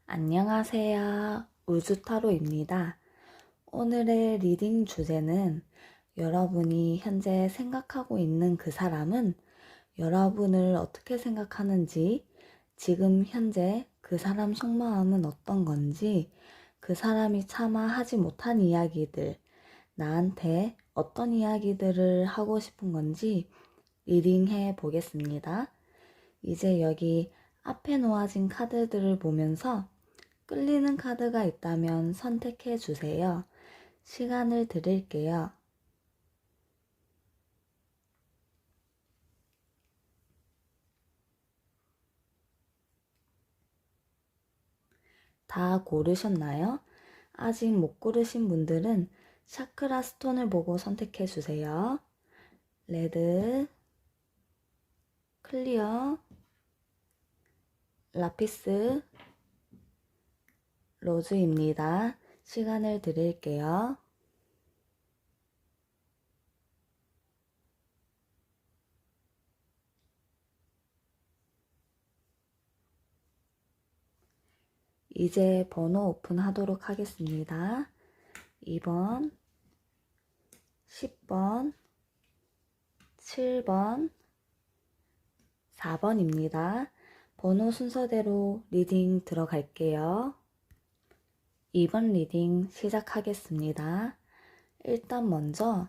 안녕하세요. 우주타로입니다. 오늘의 리딩 주제는 여러분이 현재 생각하고 있는 그 사람은 여러분을 어떻게 생각하는지, 지금 현재 그 사람 속마음은 어떤 건지, 그 사람이 차마 하지 못한 이야기들, 나한테 어떤 이야기들을 하고 싶은 건지 리딩해 보겠습니다. 이제 여기 앞에 놓아진 카드들을 보면서 끌리는 카드가 있다면 선택해 주세요. 시간을 드릴게요. 다 고르셨나요? 아직 못 고르신 분들은 차크라 스톤을 보고 선택해 주세요. 레드, 클리어, 라피스, 로즈입니다. 시간을 드릴게요. 이제 번호 오픈하도록 하겠습니다. 2번, 10번, 7번, 4번입니다. 번호 순서대로 리딩 들어갈게요. 2번 리딩 시작하겠습니다. 일단 먼저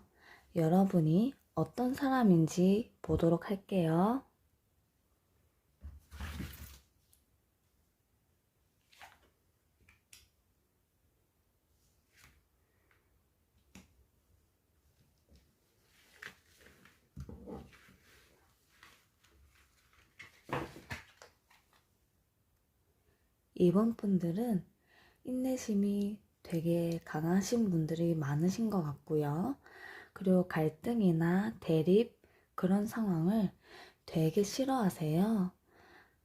여러분이 어떤 사람인지 보도록 할게요. 이번 분들은 인내심이 되게 강하신 분들이 많으신 것 같고요. 그리고 갈등이나 대립 그런 상황을 되게 싫어하세요.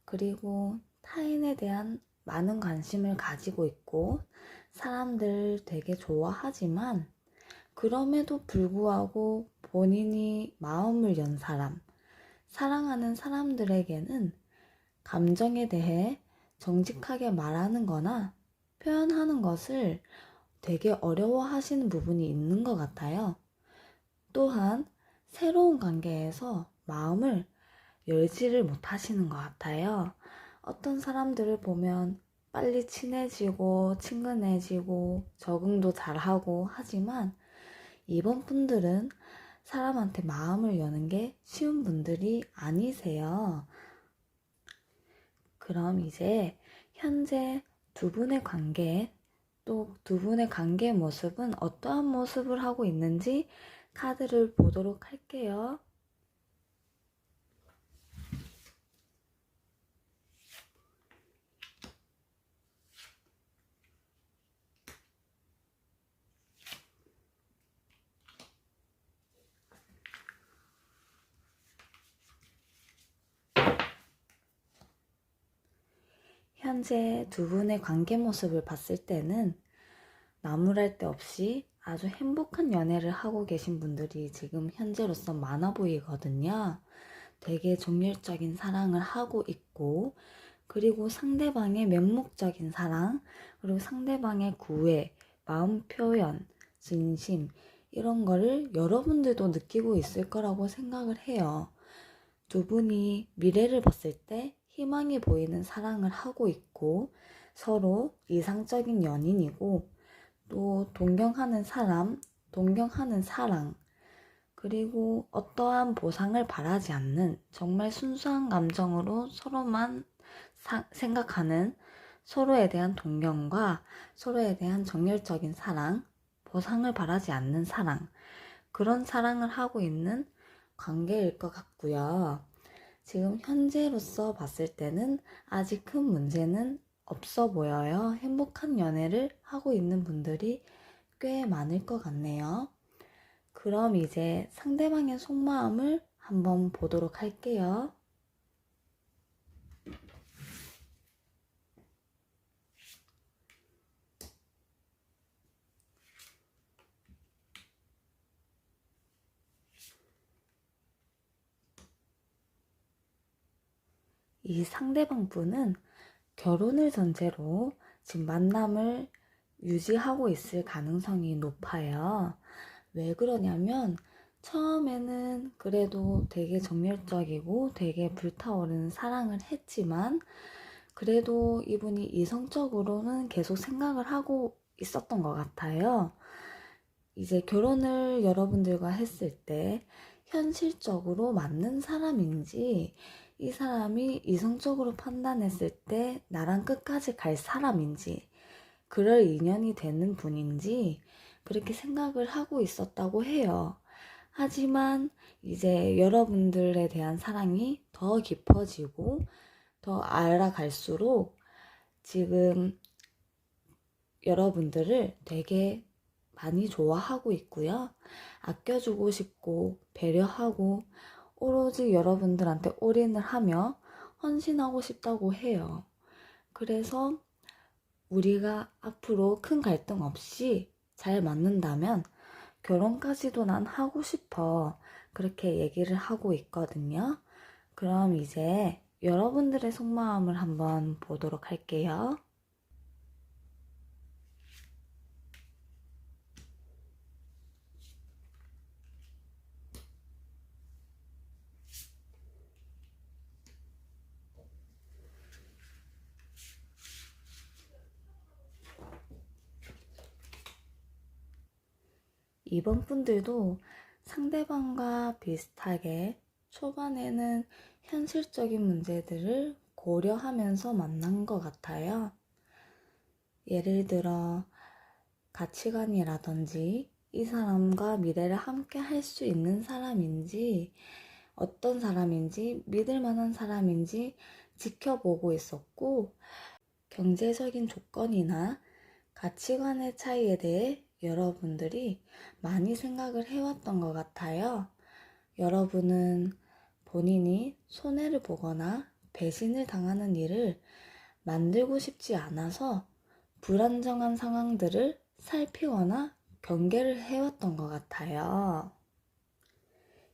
그리고 타인에 대한 많은 관심을 가지고 있고 사람들 되게 좋아하지만 그럼에도 불구하고 본인이 마음을 연 사람, 사랑하는 사람들에게는 감정에 대해 정직하게 말하는 거나 표현하는 것을 되게 어려워하시는 부분이 있는 것 같아요. 또한 새로운 관계에서 마음을 열지를 못하시는 것 같아요. 어떤 사람들을 보면 빨리 친해지고 친근해지고 적응도 잘하고 하지만 이번 분들은 사람한테 마음을 여는 게 쉬운 분들이 아니세요. 그럼 이제 현재 두 분의 관계, 또 두 분의 관계 모습은 어떠한 모습을 하고 있는지 카드를 보도록 할게요. 현재 두 분의 관계 모습을 봤을 때는 나무랄 데 없이 아주 행복한 연애를 하고 계신 분들이 지금 현재로서 많아 보이거든요. 되게 정열적인 사랑을 하고 있고, 그리고 상대방의 맹목적인 사랑, 그리고 상대방의 구애, 마음 표현, 진심, 이런 거를 여러분들도 느끼고 있을 거라고 생각을 해요. 두 분이 미래를 봤을 때 희망이 보이는 사랑을 하고 있고, 서로 이상적인 연인이고, 또 존경하는 사람, 동경하는 사랑, 그리고 어떠한 보상을 바라지 않는 정말 순수한 감정으로 서로만 생각하는 서로에 대한 동경과 서로에 대한 정열적인 사랑, 보상을 바라지 않는 사랑, 그런 사랑을 하고 있는 관계일 것 같고요. 지금 현재로서 봤을 때는 아직 큰 문제는 없어 보여요. 행복한 연애를 하고 있는 분들이 꽤 많을 것 같네요. 그럼 이제 상대방의 속마음을 한번 보도록 할게요. 이 상대방 분은 결혼을 전제로 지금 만남을 유지하고 있을 가능성이 높아요. 왜 그러냐면 처음에는 그래도 되게 정열적이고 되게 불타오르는 사랑을 했지만 그래도 이분이 이성적으로는 계속 생각을 하고 있었던 것 같아요. 이제 결혼을 여러분들과 했을 때 현실적으로 맞는 사람인지 이 사람이 이성적으로 판단했을 때 나랑 끝까지 갈 사람인지 그럴 인연이 되는 분인지 그렇게 생각을 하고 있었다고 해요. 하지만 이제 여러분들에 대한 사랑이 더 깊어지고 더 알아갈수록 지금 여러분들을 되게 많이 좋아하고 있고요. 아껴주고 싶고 배려하고 오로지 여러분들한테 올인을 하며 헌신하고 싶다고 해요. 그래서 우리가 앞으로 큰 갈등 없이 잘 맞는다면 결혼까지도 난 하고 싶어. 그렇게 얘기를 하고 있거든요. 그럼 이제 여러분들의 속마음을 한번 보도록 할게요. 이번 분들도 상대방과 비슷하게 초반에는 현실적인 문제들을 고려하면서 만난 것 같아요. 예를 들어 가치관이라든지 이 사람과 미래를 함께 할 수 있는 사람인지 어떤 사람인지 믿을 만한 사람인지 지켜보고 있었고 경제적인 조건이나 가치관의 차이에 대해 여러분들이 많이 생각을 해왔던 것 같아요. 여러분은 본인이 손해를 보거나 배신을 당하는 일을 만들고 싶지 않아서 불안정한 상황들을 살피거나 경계를 해왔던 것 같아요.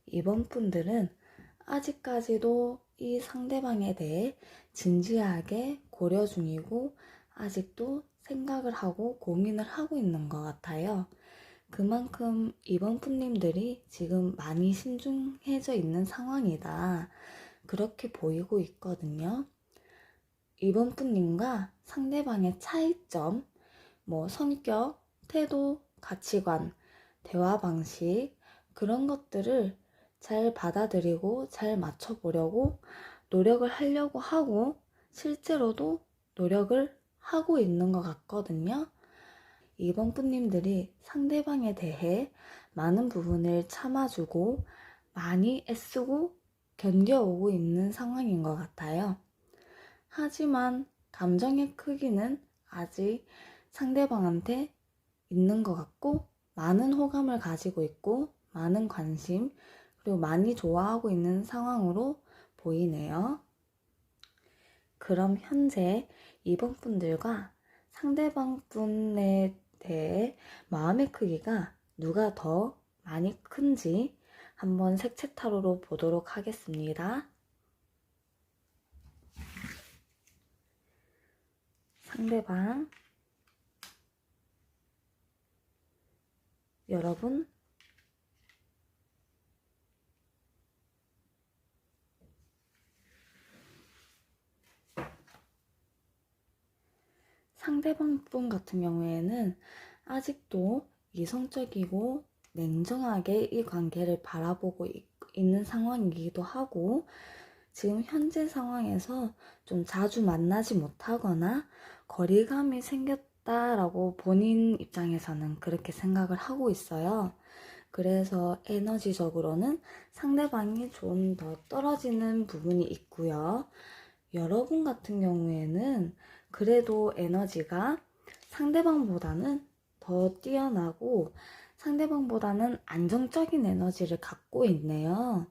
이번 분들은 아직까지도 이 상대방에 대해 진지하게 고려 중이고 아직도 생각을 하고 고민을 하고 있는 것 같아요. 그만큼 이번 푸님들이 지금 많이 신중해져 있는 상황이다. 그렇게 보이고 있거든요. 이번 푸님과 상대방의 차이점, 성격, 태도, 가치관, 대화 방식, 그런 것들을 잘 받아들이고 잘 맞춰보려고 노력을 하려고 하고 실제로도 노력을 하고 있는 것 같거든요. 이번 분님들이 상대방에 대해 많은 부분을 참아주고 많이 애쓰고 견뎌오고 있는 상황인 것 같아요. 하지만 감정의 크기는 아직 상대방한테 있는 것 같고 많은 호감을 가지고 있고 많은 관심 그리고 많이 좋아하고 있는 상황으로 보이네요. 그럼 현재 이번 분들과 상대방 분에 대해 마음의 크기가 누가 더 많이 큰지 한번 색채 타로로 보도록 하겠습니다. 상대방, 여러분, 상대방 분 같은 경우에는 아직도 이성적이고 냉정하게 이 관계를 바라보고 있는 상황이기도 하고 지금 현재 상황에서 좀 자주 만나지 못하거나 거리감이 생겼다라고 본인 입장에서는 그렇게 생각을 하고 있어요. 그래서 에너지적으로는 상대방이 좀 더 떨어지는 부분이 있고요. 여러분 같은 경우에는 그래도 에너지가 상대방보다는 더 뛰어나고 상대방보다는 안정적인 에너지를 갖고 있네요.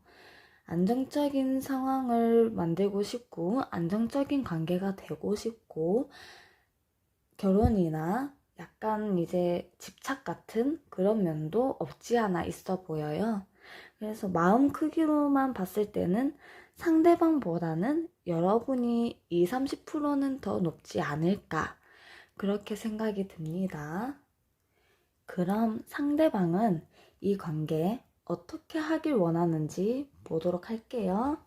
안정적인 상황을 만들고 싶고 안정적인 관계가 되고 싶고 결혼이나 약간 이제 집착 같은 그런 면도 없지 않아 있어 보여요. 그래서 마음 크기로만 봤을 때는 상대방보다는 여러분이 20, 30%는 더 높지 않을까 그렇게 생각이 듭니다. 그럼 상대방은 이 관계 어떻게 하길 원하는지 보도록 할게요.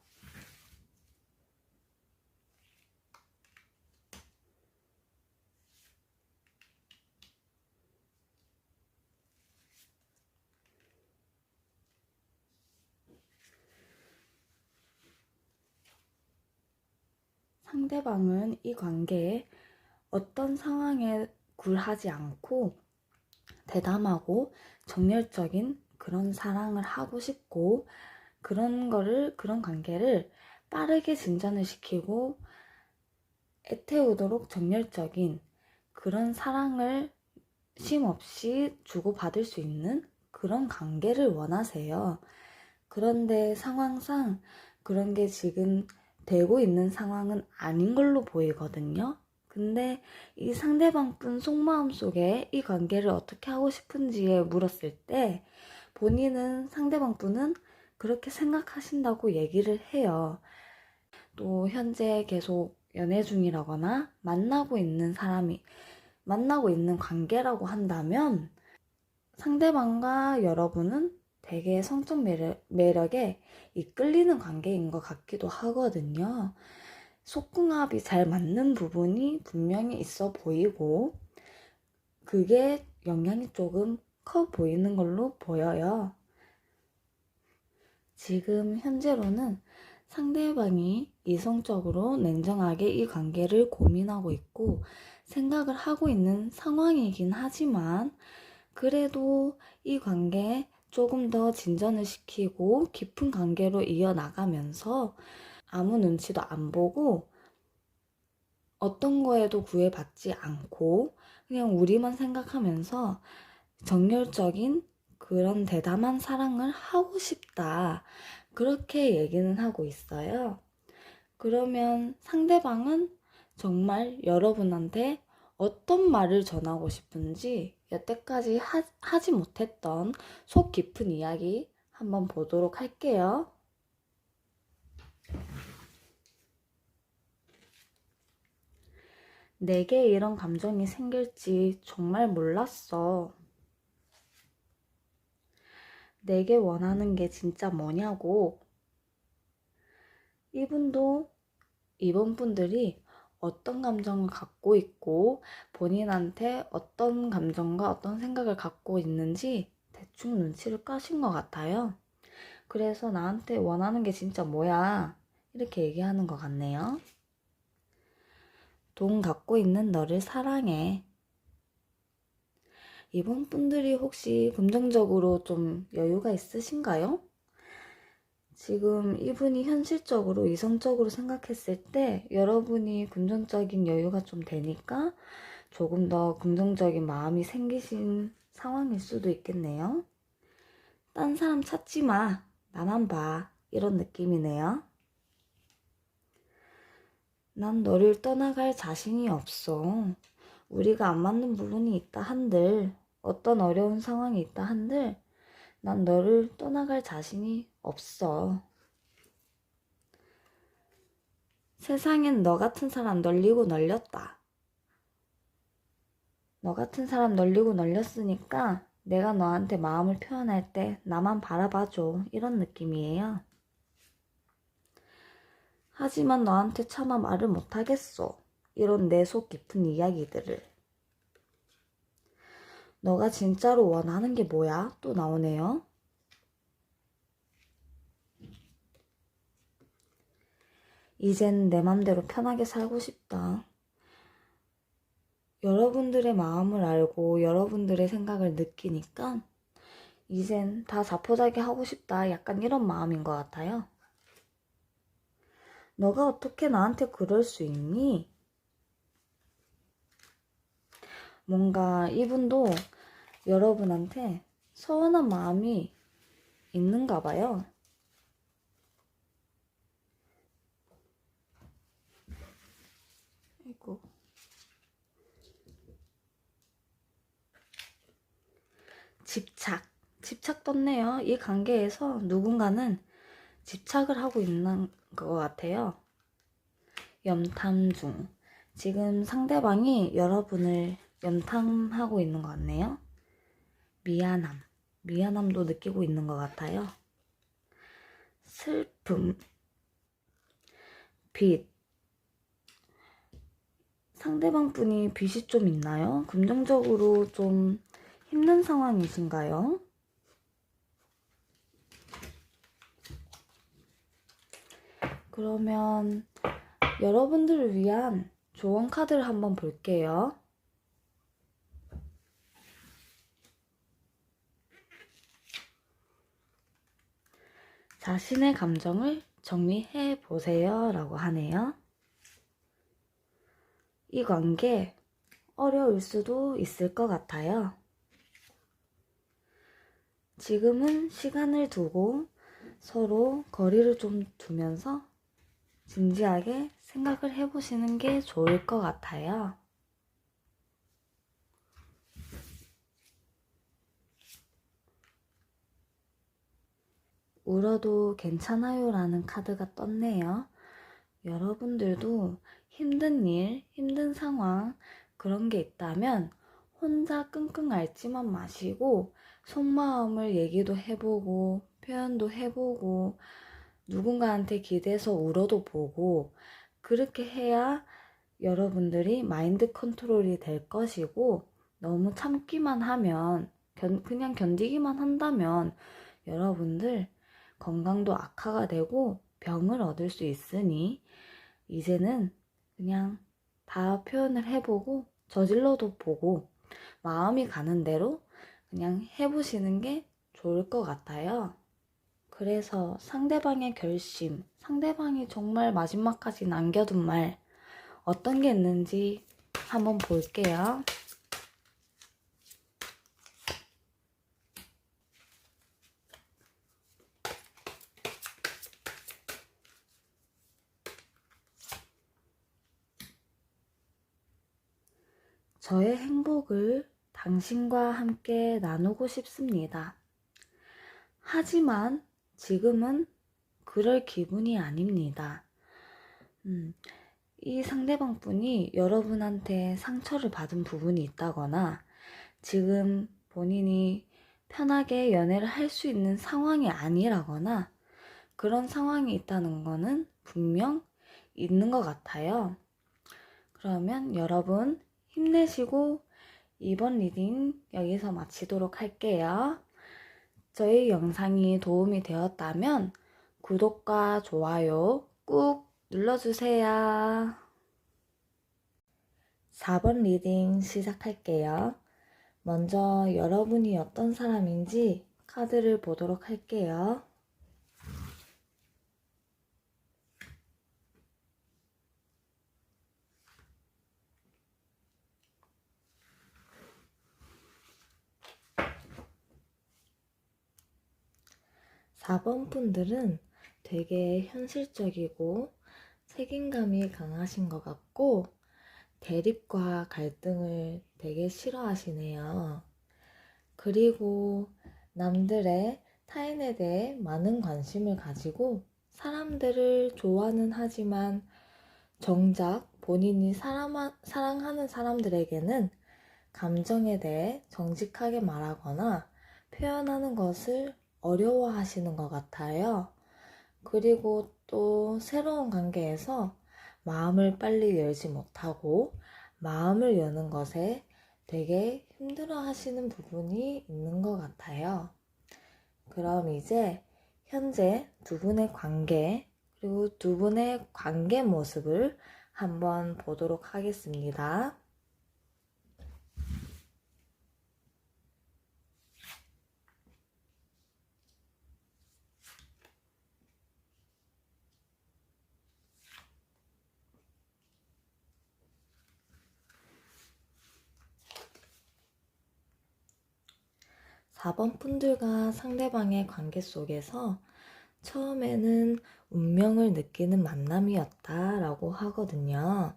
상대방은 이 관계에 어떤 상황에 굴하지 않고 대담하고 정열적인 그런 사랑을 하고 싶고 그런 관계를 빠르게 진전을 시키고 애태우도록 정열적인 그런 사랑을 쉼없이 주고받을 수 있는 그런 관계를 원하세요. 그런데 상황상 그런 게 지금 되고 있는 상황은 아닌 걸로 보이거든요. 근데 이 상대방분 속마음 속에 이 관계를 어떻게 하고 싶은지에 물었을 때 본인은 상대방분은 그렇게 생각하신다고 얘기를 해요. 또 현재 계속 연애 중이라거나 만나고 있는 관계라고 한다면 상대방과 여러분은 되게 성적 매력에 이끌리는 관계인 것 같기도 하거든요. 속궁합이 잘 맞는 부분이 분명히 있어 보이고 그게 영향이 조금 커 보이는 걸로 보여요. 지금 현재로는 상대방이 이성적으로 냉정하게 이 관계를 고민하고 있고 생각을 하고 있는 상황이긴 하지만 그래도 이 관계에 조금 더 진전을 시키고 깊은 관계로 이어나가면서 아무 눈치도 안 보고 어떤 거에도 구애받지 않고 그냥 우리만 생각하면서 정열적인 그런 대담한 사랑을 하고 싶다. 그렇게 얘기는 하고 있어요. 그러면 상대방은 정말 여러분한테 어떤 말을 전하고 싶은지 여태까지 하지 못했던 속 깊은 이야기 한번 보도록 할게요. 내게 이런 감정이 생길지 정말 몰랐어. 내게 원하는 게 진짜 뭐냐고. 이번 분들이 어떤 감정을 갖고 있고 본인한테 어떤 감정과 어떤 생각을 갖고 있는지 대충 눈치를 까신 것 같아요. 그래서 나한테 원하는 게 진짜 뭐야? 이렇게 얘기하는 것 같네요. 돈 갖고 있는 너를 사랑해. 이번 분들이 혹시 금전적으로 좀 여유가 있으신가요? 지금 이분이 현실적으로 이성적으로 생각했을 때 여러분이 금전적인 여유가 좀 되니까 조금 더 긍정적인 마음이 생기신 상황일 수도 있겠네요. 딴 사람 찾지 마. 나만 봐. 이런 느낌이네요. 난 너를 떠나갈 자신이 없어. 우리가 안 맞는 부분이 있다 한들, 어떤 어려운 상황이 있다 한들, 난 너를 떠나갈 자신이 없어. 세상엔 너 같은 사람 널리고 널렸다. 너 같은 사람 널리고 널렸으니까 내가 너한테 마음을 표현할 때 나만 바라봐줘. 이런 느낌이에요. 하지만 너한테 차마 말을 못하겠어. 이런 내 속 깊은 이야기들을. 너가 진짜로 원하는 게 뭐야? 또 나오네요. 이젠 내 맘대로 편하게 살고 싶다. 여러분들의 마음을 알고 여러분들의 생각을 느끼니까 이젠 다 자포자기 하고 싶다. 약간 이런 마음인 것 같아요. 너가 어떻게 나한테 그럴 수 있니? 뭔가 이분도 여러분한테 서운한 마음이 있는가 봐요. 아이고. 집착 떴네요. 이 관계에서 누군가는 집착을 하고 있는 것 같아요. 염탐 중. 지금 상대방이 여러분을 염탐하고 있는 것 같네요. 미안함도 느끼고 있는 것 같아요. 슬픔, 빚. 상대방 분이 빚이 좀 있나요? 금전적으로 좀 힘든 상황이신가요? 그러면 여러분들을 위한 조언 카드를 한번 볼게요. 자신의 감정을 정리해 보세요 라고 하네요. 이 관계 어려울 수도 있을 것 같아요. 지금은 시간을 두고 서로 거리를 좀 두면서 진지하게 생각을 해보시는 게 좋을 것 같아요. 울어도 괜찮아요 라는 카드가 떴네요. 여러분들도 힘든 일, 힘든 상황 그런 게 있다면 혼자 끙끙 앓지만 마시고 속마음을 얘기도 해보고 표현도 해보고 누군가한테 기대서 울어도 보고 그렇게 해야 여러분들이 마인드 컨트롤이 될 것이고 너무 참기만 하면 그냥 견디기만 한다면 여러분들 건강도 악화가 되고 병을 얻을 수 있으니 이제는 그냥 다 표현을 해보고 저질러도 보고 마음이 가는 대로 그냥 해보시는 게 좋을 것 같아요. 그래서 상대방의 결심, 상대방이 정말 마지막까지 남겨둔 말 어떤 게 있는지 한번 볼게요. 저의 행복을 당신과 함께 나누고 싶습니다. 하지만 지금은 그럴 기분이 아닙니다. 이 상대방 분이 여러분한테 상처를 받은 부분이 있다거나 지금 본인이 편하게 연애를 할 수 있는 상황이 아니라거나 그런 상황이 있다는 거는 분명 있는 것 같아요. 그러면 여러분 힘내시고 이번 리딩 여기서 마치도록 할게요. 저희 영상이 도움이 되었다면 구독과 좋아요 꾹 눌러주세요. 4번 리딩 시작할게요. 먼저 여러분이 어떤 사람인지 카드를 보도록 할게요. 4번 분들은 되게 현실적이고 책임감이 강하신 것 같고 대립과 갈등을 되게 싫어하시네요. 그리고 남들의 타인에 대해 많은 관심을 가지고 사람들을 좋아는 하지만 정작 본인이 사랑하는 사람들에게는 감정에 대해 정직하게 말하거나 표현하는 것을 어려워하시는 것 같아요. 그리고 또 새로운 관계에서 마음을 빨리 열지 못하고 마음을 여는 것에 되게 힘들어 하시는 부분이 있는 것 같아요. 그럼 이제 현재 두 분의 관계 그리고 두 분의 관계 모습을 한번 보도록 하겠습니다. 4번 분들과 상대방의 관계 속에서 처음에는 운명을 느끼는 만남이었다라고 하거든요.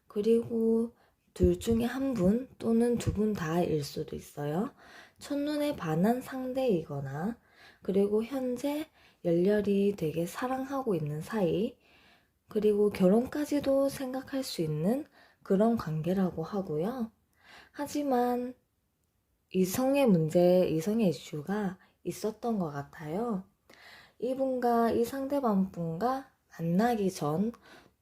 그리고 둘 중에 한 분 또는 두 분 다일 수도 있어요. 첫눈에 반한 상대이거나 그리고 현재 열렬히 되게 사랑하고 있는 사이 그리고 결혼까지도 생각할 수 있는 그런 관계라고 하고요. 하지만 이성의 이슈가 있었던 것 같아요. 이분과 이 상대방분과 만나기 전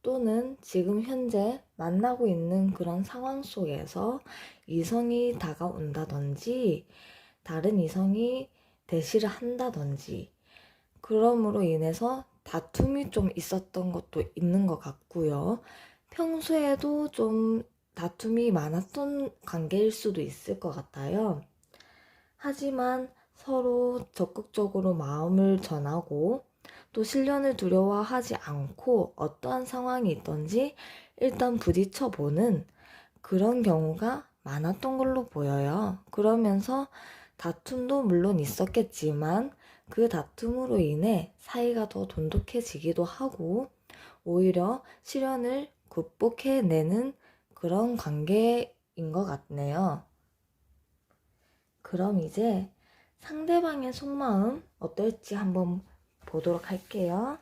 또는 지금 현재 만나고 있는 그런 상황 속에서 이성이 다가온다든지 다른 이성이 대시를 한다든지 그럼으로 인해서 다툼이 좀 있었던 것도 있는 것 같고요. 평소에도 좀 다툼이 많았던 관계일 수도 있을 것 같아요. 하지만 서로 적극적으로 마음을 전하고 또 실연을 두려워하지 않고 어떠한 상황이 있던지 일단 부딪혀보는 그런 경우가 많았던 걸로 보여요. 그러면서 다툼도 물론 있었겠지만 그 다툼으로 인해 사이가 더 돈독해지기도 하고 오히려 시련을 극복해내는 그런 관계인 것 같네요. 그럼 이제 상대방의 속마음 어떨지 한번 보도록 할게요.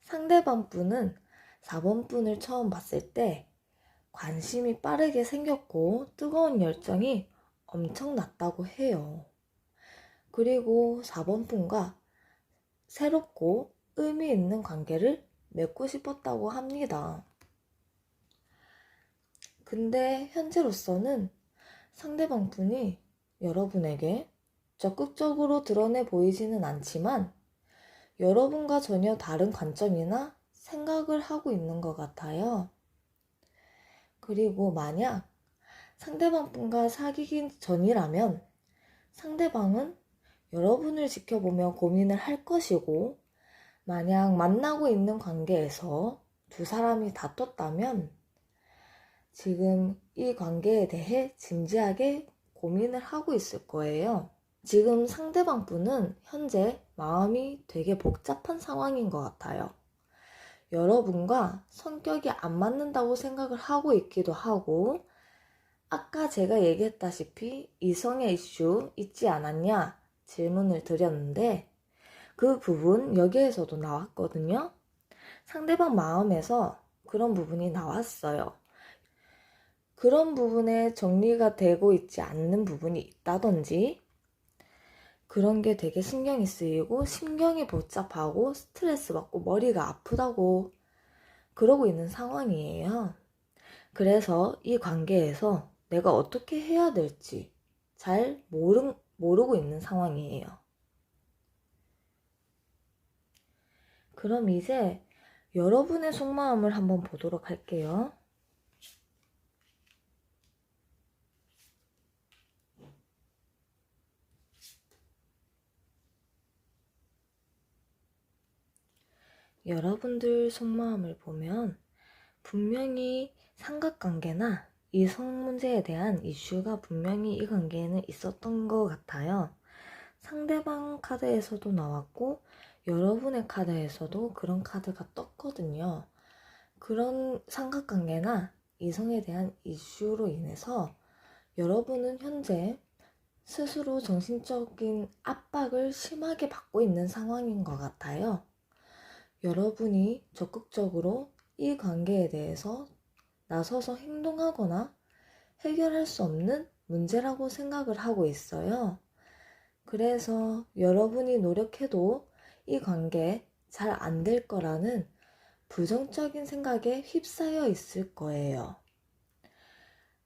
상대방 분은 4번 분을 처음 봤을 때 관심이 빠르게 생겼고 뜨거운 열정이 엄청 났다고 해요. 그리고 4번 분과 새롭고 의미 있는 관계를 맺고 싶었다고 합니다. 근데 현재로서는 상대방 분이 여러분에게 적극적으로 드러내 보이지는 않지만 여러분과 전혀 다른 관점이나 생각을 하고 있는 것 같아요. 그리고 만약 상대방 분과 사귀기 전이라면 상대방은 여러분을 지켜보며 고민을 할 것이고 만약 만나고 있는 관계에서 두 사람이 다퉜다면 지금 이 관계에 대해 진지하게 고민을 하고 있을 거예요. 지금 상대방 분은 현재 마음이 되게 복잡한 상황인 것 같아요. 여러분과 성격이 안 맞는다고 생각을 하고 있기도 하고 아까 제가 얘기했다시피 이성의 이슈 있지 않았냐 질문을 드렸는데 그 부분 여기에서도 나왔거든요. 상대방 마음에서 그런 부분이 나왔어요. 그런 부분에 정리가 되고 있지 않는 부분이 있다든지 그런 게 되게 신경이 쓰이고 신경이 복잡하고 스트레스 받고 머리가 아프다고 그러고 있는 상황이에요. 그래서 이 관계에서 내가 어떻게 해야 될지 잘 모르고 있는 상황이에요. 그럼 이제 여러분의 속마음을 한번 보도록 할게요. 여러분들 속마음을 보면 분명히 삼각관계나 이성 문제에 대한 이슈가 분명히 이 관계에는 있었던 것 같아요. 상대방 카드에서도 나왔고 여러분의 카드에서도 그런 카드가 떴거든요. 그런 삼각관계나 이성에 대한 이슈로 인해서 여러분은 현재 스스로 정신적인 압박을 심하게 받고 있는 상황인 것 같아요. 여러분이 적극적으로 이 관계에 대해서 나서서 행동하거나 해결할 수 없는 문제라고 생각을 하고 있어요. 그래서 여러분이 노력해도 이 관계 잘 안 될 거라는 부정적인 생각에 휩싸여 있을 거예요.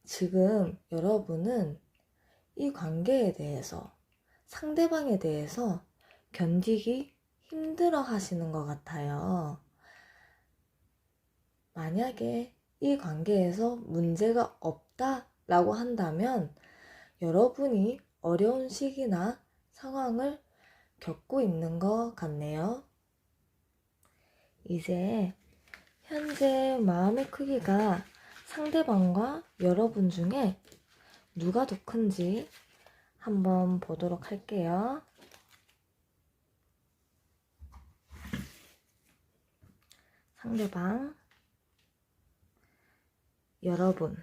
지금 여러분은 이 관계에 대해서 상대방에 대해서 견디기 힘들어 하시는 것 같아요. 만약에 이 관계에서 문제가 없다라고 한다면 여러분이 어려운 시기나 상황을 겪고 있는 것 같네요. 이제 현재 마음의 크기가 상대방과 여러분 중에 누가 더 큰지 한번 보도록 할게요. 상대방, 여러분.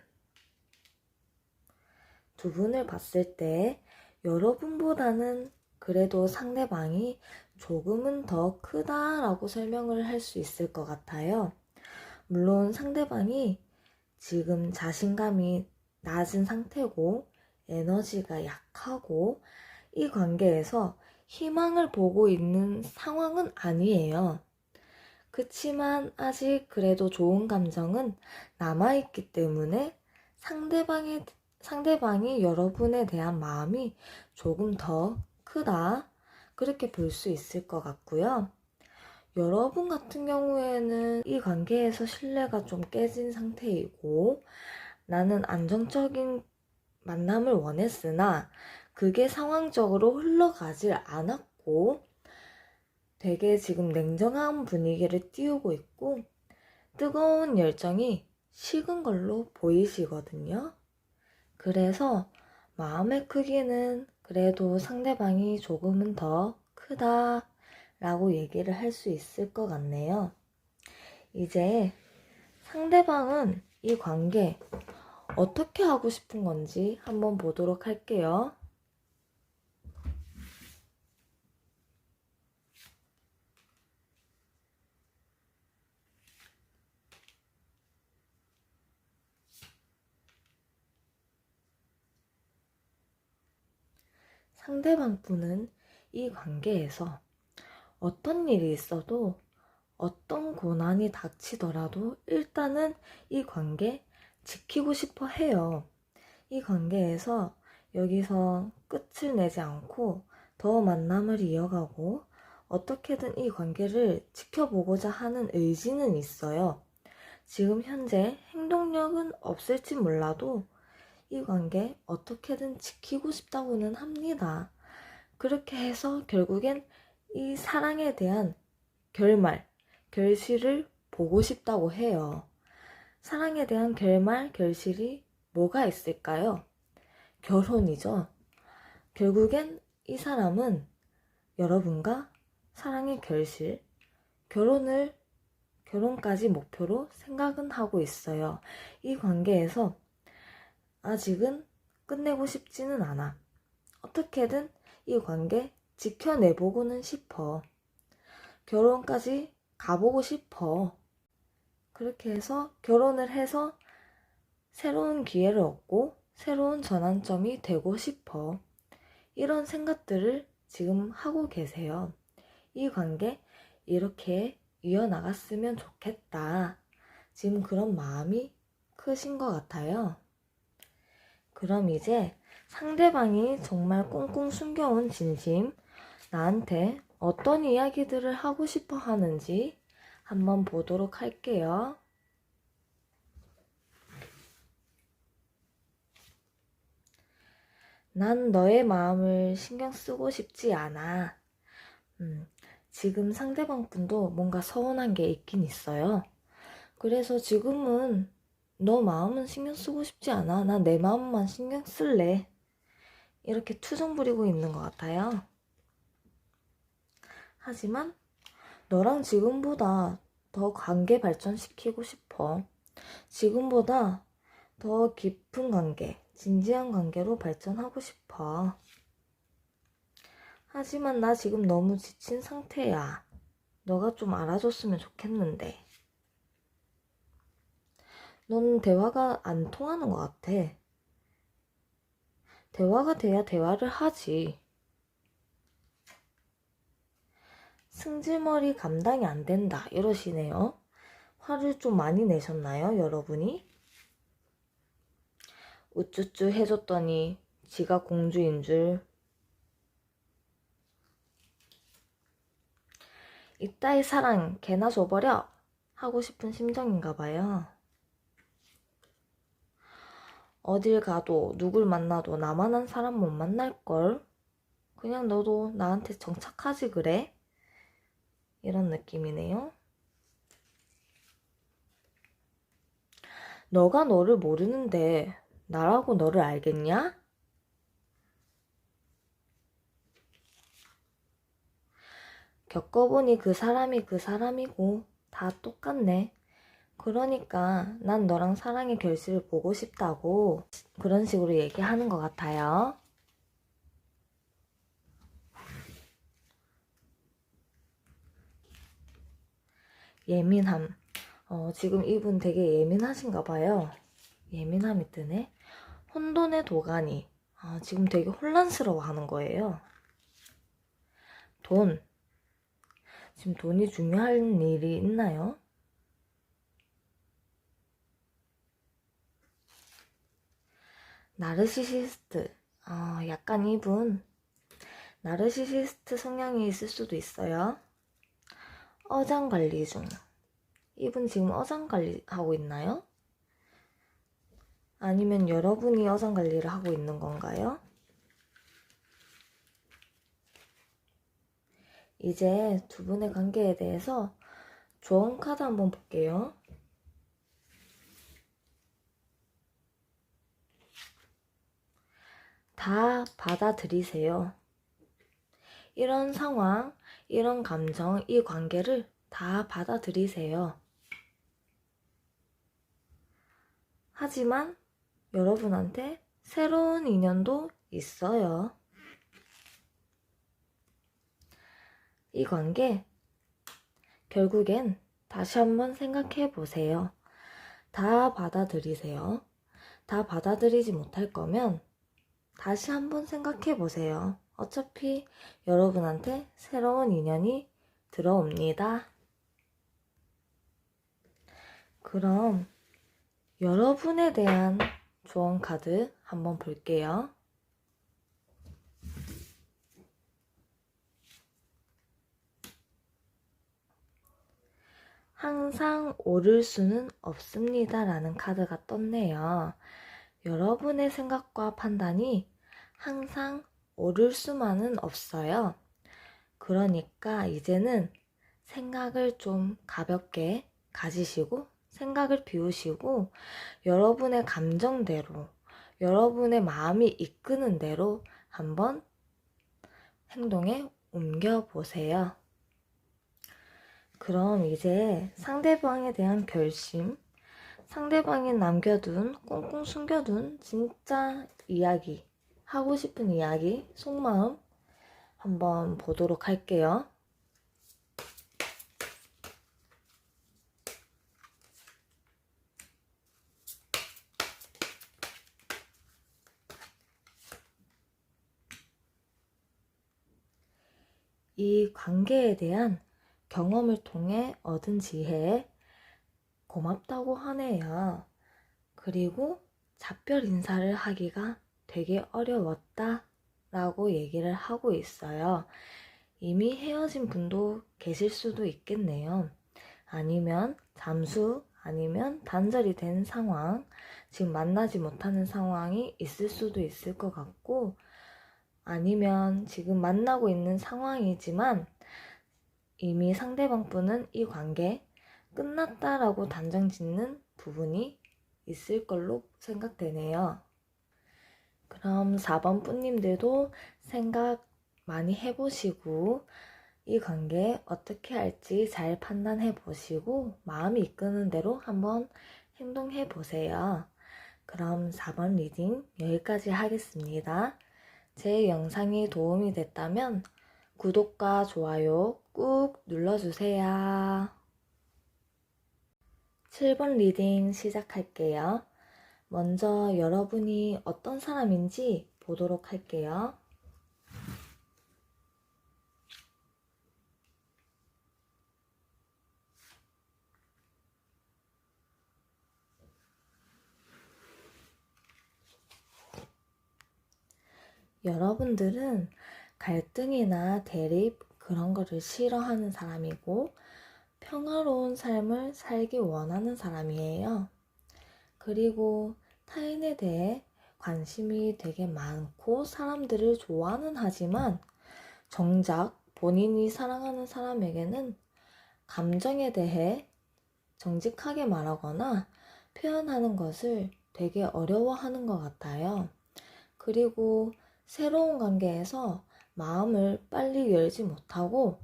두 분을 봤을 때 여러분보다는 그래도 상대방이 조금은 더 크다라고 설명을 할 수 있을 것 같아요. 물론 상대방이 지금 자신감이 낮은 상태고 에너지가 약하고 이 관계에서 희망을 보고 있는 상황은 아니에요. 그치만 아직 그래도 좋은 감정은 남아있기 때문에 상대방이 여러분에 대한 마음이 조금 더 크다, 그렇게 볼 수 있을 것 같고요. 여러분 같은 경우에는 이 관계에서 신뢰가 좀 깨진 상태이고, 나는 안정적인 만남을 원했으나 그게 상황적으로 흘러가질 않았고, 되게 지금 냉정한 분위기를 띄우고 있고 뜨거운 열정이 식은 걸로 보이시거든요. 그래서 마음의 크기는 그래도 상대방이 조금은 더 크다 라고 얘기를 할 수 있을 것 같네요. 이제 상대방은 이 관계 어떻게 하고 싶은 건지 한번 보도록 할게요. 상대방 분은 이 관계에서 어떤 일이 있어도 어떤 고난이 닥치더라도 일단은 이 관계 지키고 싶어 해요. 이 관계에서 여기서 끝을 내지 않고 더 만남을 이어가고 어떻게든 이 관계를 지켜보고자 하는 의지는 있어요. 지금 현재 행동력은 없을지 몰라도 이 관계 어떻게든 지키고 싶다고는 합니다. 그렇게 해서 결국엔 이 사랑에 대한 결실을 보고 싶다고 해요. 사랑에 대한 결실이 뭐가 있을까요? 결혼이죠. 결국엔 이 사람은 여러분과 사랑의 결혼까지 목표로 생각은 하고 있어요. 이 관계에서 아직은 끝내고 싶지는 않아. 어떻게든 이 관계 지켜내보고는 싶어. 결혼까지 가보고 싶어. 그렇게 해서 결혼을 해서 새로운 기회를 얻고 새로운 전환점이 되고 싶어. 이런 생각들을 지금 하고 계세요. 이 관계 이렇게 이어나갔으면 좋겠다. 지금 그런 마음이 크신 것 같아요. 그럼 이제 상대방이 정말 꽁꽁 숨겨온 진심, 나한테 어떤 이야기들을 하고 싶어 하는지 한번 보도록 할게요. 난 너의 마음을 신경 쓰고 싶지 않아. 지금 상대방 분도 뭔가 서운한 게 있긴 있어요. 그래서 지금은 너 마음은 신경 쓰고 싶지 않아. 난 내 마음만 신경 쓸래. 이렇게 투정 부리고 있는 것 같아요. 하지만 너랑 지금보다 더 관계 발전시키고 싶어. 지금보다 더 깊은 관계, 진지한 관계로 발전하고 싶어. 하지만 나 지금 너무 지친 상태야. 너가 좀 알아줬으면 좋겠는데. 넌 대화가 안 통하는 것 같아. 대화가 돼야 대화를 하지. 승질머리 감당이 안 된다 이러시네요. 화를 좀 많이 내셨나요, 여러분이? 우쭈쭈 해줬더니 지가 공주인 줄. 이따위 사랑 개나 줘버려 하고 싶은 심정인가 봐요. 어딜 가도 누굴 만나도 나만한 사람 못 만날걸. 그냥 너도 나한테 정착하지 그래? 이런 느낌이네요. 너가 너를 모르는데 나라고 너를 알겠냐? 겪어보니 그 사람이 그 사람이고 다 똑같네. 그러니까 난 너랑 사랑의 결실을 보고 싶다고 그런 식으로 얘기하는 것 같아요. 예민함. 지금 이분 되게 예민하신가 봐요. 예민함이 뜨네. 혼돈의 도가니. 지금 되게 혼란스러워 하는 거예요. 돈. 지금 돈이 중요한 일이 있나요? 나르시시스트. 약간 이분 나르시시스트 성향이 있을 수도 있어요. 어장관리 중. 이분 지금 어장관리 하고 있나요? 아니면 여러분이 어장관리를 하고 있는 건가요? 이제 두 분의 관계에 대해서 조언 카드 한번 볼게요. 다 받아들이세요. 이런 상황, 이런 감정, 이 관계를 다 받아들이세요. 하지만 여러분한테 새로운 인연도 있어요. 이 관계, 결국엔 다시 한번 생각해 보세요. 다 받아들이세요. 다 받아들이지 못할 거면 다시 한번 생각해 보세요. 어차피 여러분한테 새로운 인연이 들어옵니다. 그럼 여러분에 대한 조언 카드 한번 볼게요. 항상 오를 수는 없습니다 라는 카드가 떴네요. 여러분의 생각과 판단이 항상 오를 수만은 없어요. 그러니까 이제는 생각을 좀 가볍게 가지시고 생각을 비우시고 여러분의 감정대로 여러분의 마음이 이끄는 대로 한번 행동에 옮겨보세요. 그럼 이제 상대방에 대한 결심, 상대방이 남겨둔, 꽁꽁 숨겨둔 진짜 이야기, 하고 싶은 이야기, 속마음 한번 보도록 할게요. 이 관계에 대한 경험을 통해 얻은 지혜에 고맙다고 하네요. 그리고 작별 인사를 하기가 되게 어려웠다 라고 얘기를 하고 있어요. 이미 헤어진 분도 계실 수도 있겠네요. 아니면 잠수, 아니면 단절이 된 상황, 지금 만나지 못하는 상황이 있을 수도 있을 것 같고, 아니면 지금 만나고 있는 상황이지만 이미 상대방 분은 이 관계 끝났다라고 단정 짓는 부분이 있을 걸로 생각되네요. 그럼 4번 뿌님들도 생각 많이 해보시고 이 관계 어떻게 할지 잘 판단해 보시고 마음이 이끄는 대로 한번 행동해 보세요. 그럼 4번 리딩 여기까지 하겠습니다. 제 영상이 도움이 됐다면 구독과 좋아요 꾹 눌러주세요. 7번 리딩 시작할게요. 먼저 여러분이 어떤 사람인지 보도록 할게요. 여러분들은 갈등이나 대립 그런 거를 싫어하는 사람이고 평화로운 삶을 살기 원하는 사람이에요. 그리고 타인에 대해 관심이 되게 많고 사람들을 좋아는 하지만 정작 본인이 사랑하는 사람에게는 감정에 대해 정직하게 말하거나 표현하는 것을 되게 어려워하는 것 같아요. 그리고 새로운 관계에서 마음을 빨리 열지 못하고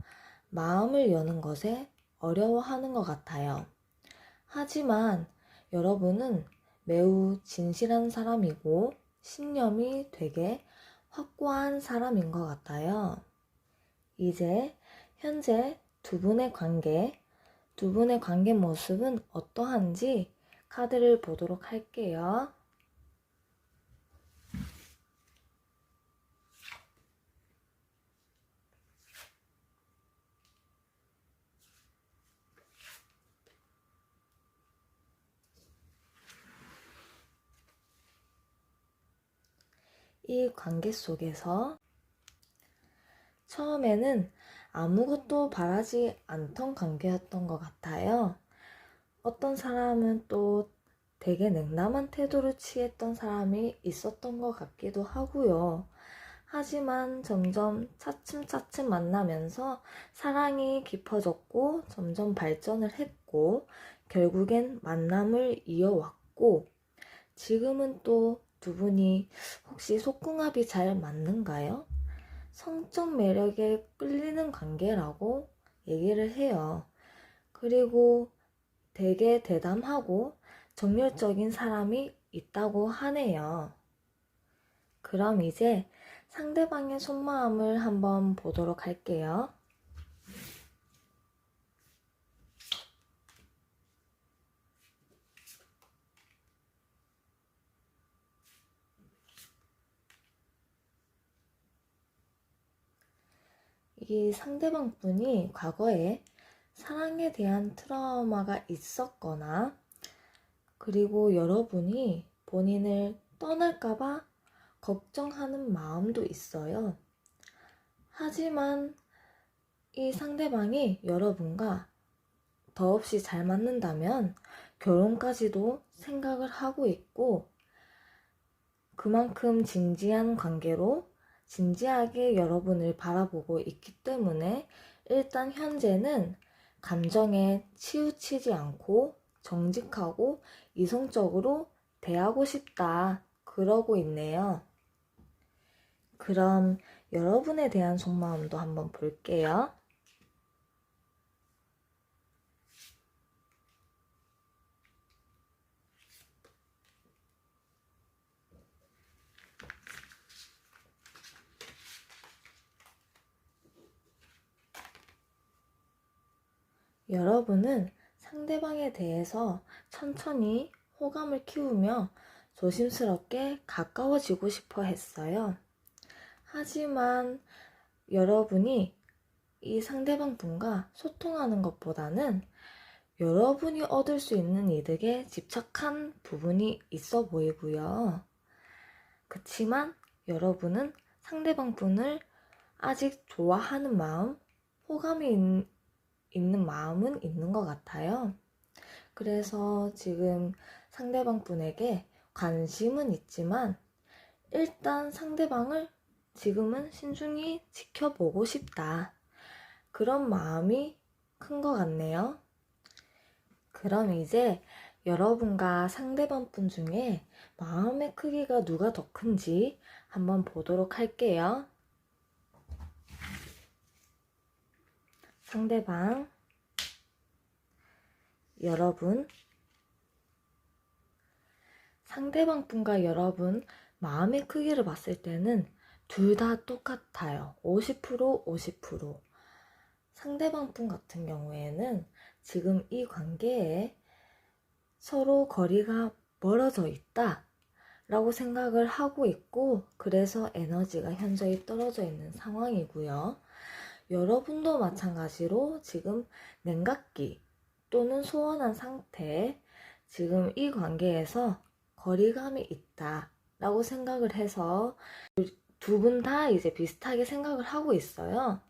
마음을 여는 것에 어려워하는 것 같아요. 하지만 여러분은 매우 진실한 사람이고 신념이 되게 확고한 사람인 것 같아요. 이제 현재 두 분의 관계 모습은 어떠한지 카드를 보도록 할게요. 이 관계 속에서 처음에는 아무것도 바라지 않던 관계였던 것 같아요. 어떤 사람은 또 되게 냉담한 태도를 취했던 사람이 있었던 것 같기도 하고요. 하지만 점점 차츰차츰 만나면서 사랑이 깊어졌고 점점 발전을 했고 결국엔 만남을 이어왔고 지금은 또 두 분이 혹시 속궁합이 잘 맞는가요? 성적 매력에 끌리는 관계라고 얘기를 해요. 그리고 되게 대담하고 정열적인 사람이 있다고 하네요. 그럼 이제 상대방의 속마음을 한번 보도록 할게요. 이 상대방 분이 과거에 사랑에 대한 트라우마가 있었거나 그리고 여러분이 본인을 떠날까봐 걱정하는 마음도 있어요. 하지만 이 상대방이 여러분과 더없이 잘 맞는다면 결혼까지도 생각을 하고 있고 그만큼 진지한 관계로 진지하게 여러분을 바라보고 있기 때문에 일단 현재는 감정에 치우치지 않고 정직하고 이성적으로 대하고 싶다 그러고 있네요. 그럼 여러분에 대한 속마음도 한번 볼게요. 여러분은 상대방에 대해서 천천히 호감을 키우며 조심스럽게 가까워지고 싶어 했어요. 하지만 여러분이 이 상대방 분과 소통하는 것보다는 여러분이 얻을 수 있는 이득에 집착한 부분이 있어 보이고요. 그치만 여러분은 상대방 분을 아직 좋아하는 마음, 호감이 있는 마음은 있는 것 같아요. 그래서 지금 상대방 분에게 관심은 있지만 일단 상대방을 지금은 신중히 지켜보고 싶다. 그런 마음이 큰 것 같네요. 그럼 이제 여러분과 상대방 분 중에 마음의 크기가 누가 더 큰지 한번 보도록 할게요. 상대방, 여러분, 상대방 분과 여러분 마음의 크기를 봤을 때는 둘 다 똑같아요. 50%, 50%. 상대방 분 같은 경우에는 지금 이 관계에 서로 거리가 멀어져 있다 라고 생각을 하고 있고 그래서 에너지가 현저히 떨어져 있는 상황이고요. 여러분도 마찬가지로 지금 냉각기 또는 소원한 상태 지금 이 관계에서 거리감이 있다 라고 생각을 해서 두 분 다 이제 비슷하게 생각을 하고 있어요.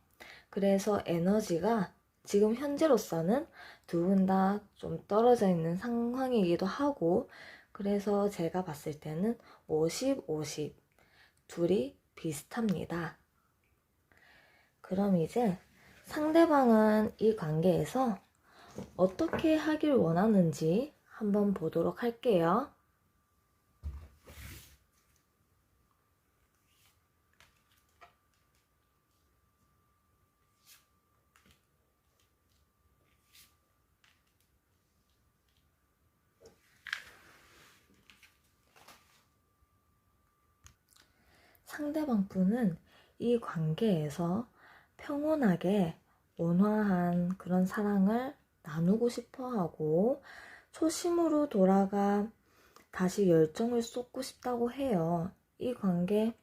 그래서 에너지가 지금 현재로서는 두 분 다 좀 떨어져 있는 상황이기도 하고 그래서 제가 봤을 때는 50, 50 둘이 비슷합니다. 그럼 이제 상대방은 이 관계에서 어떻게 하길 원하는지 한번 보도록 할게요. 상대방 분은 이 관계에서 평온하게 온화한 그런 사랑을 나누고 싶어 하고 초심으로 돌아가 다시 열정을 쏟고 싶다고 해요. 이 관계